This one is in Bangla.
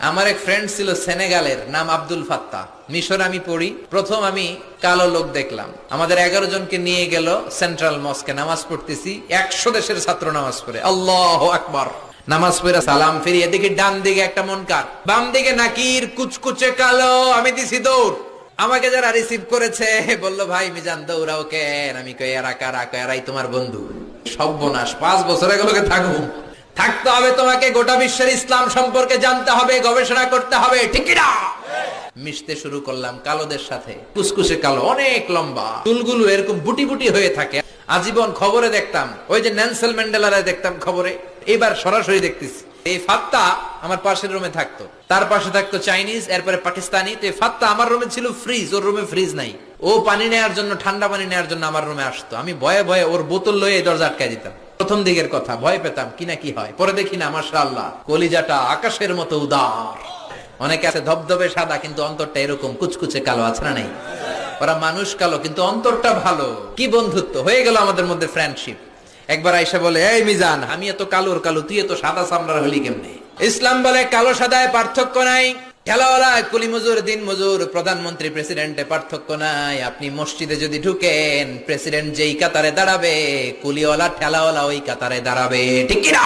আমার এক ফ্রেন্ড ছিল সেনেগালের, নাম আব্দুল ফাত্তা। মিশর আমি পড়ি, প্রথম আমি কালো লোক দেখলাম। আমাদের 11 জনকে নিয়ে গেল সেন্ট্রাল মস্কে, নামাজ পড়তেছি। 100 দেশের ছাত্র নামাজ পড়ে, আল্লাহু আকবার। নামাজ পড়ে সালাম ফিরিয়ে দেখি ডান দিকে একটা মুনকার, বাম দিকে নাকির, কুচকুচে কালো। আমি দিছি দৌড়। আমাকে যারা রিসিভ করেছে বলল, ভাই মিজান দৌড়াও কেন? আমি কই এরা কারা? এরাই তোমার বন্ধু। সর্বনাশ, 5 বছর এগুলোকে থাকবো। থাকতে হবে তোমাকে, গোটা বিশ্বের ইসলাম সম্পর্কে জানতে হবে, গবেষণা করতে হবে, ঠিক না? মিশতে শুরু করলাম কালোদের সাথে। কুসকুসে কালো, অনেক লম্বা, চুলগুলো এরকম বুটি বুটি হয়ে থাকে। আজীবন খবরে দেখতাম, ওই যে নেলসন ম্যান্ডেলারে দেখতাম খবরে, এবার সরাসরি দেখতেছি। এই ফাত্তা আমার পাশের রুমে থাকতো, তার পাশে থাকতো চাইনিজ, এরপরে পাকিস্তানি। তো এই ফাত্তা আমার রুমে ছিল ফ্রিজ, ওর রুমে ফ্রিজ নাই। ও পানি নেওয়ার জন্য, ঠান্ডা পানি নেওয়ার জন্য আমার রুমে আসতো। আমি ভয়ে ভয়ে ওর বোতল লয়ে দরজা আটকায় দিতাম। প্রথম দিকের কথা, ভয় পেতাম কি না কি হয়। পরে দেখি না, মাশাআল্লাহ, কলিজাটা আকাশের মতো উদার। অনেকে আছে ধবধবে সাদা, কিন্তু অন্তরটা এরকম কুচকুচে কালো, আছে না নাই? ওরা মানুষ কালো, কিন্তু অন্তরটা ভালো। কি বন্ধুত্ব হয়ে গেল আমাদের মধ্যে, ফ্রেন্ডশিপ। একবার আইসা বলে, এই মিজান, আমি এত কালোর কালো, তুই এত সাদা চামড়ার হলি কেমনে? ইসলাম বলে কালো সাদায় পার্থক্য নাই। ঠেলাওয়ালা কুলি মজুর, দিন মজুর, প্রধানমন্ত্রী প্রেসিডেন্টে পার্থক্য নাই। আপনি মসজিদে যদি ঢুকেন, প্রেসিডেন্ট যেই কাতারে দাঁড়াবে, কুলিওয়ালা ঠেলাওয়ালা ওই কাতারে দাঁড়াবে, ঠিক কিনা?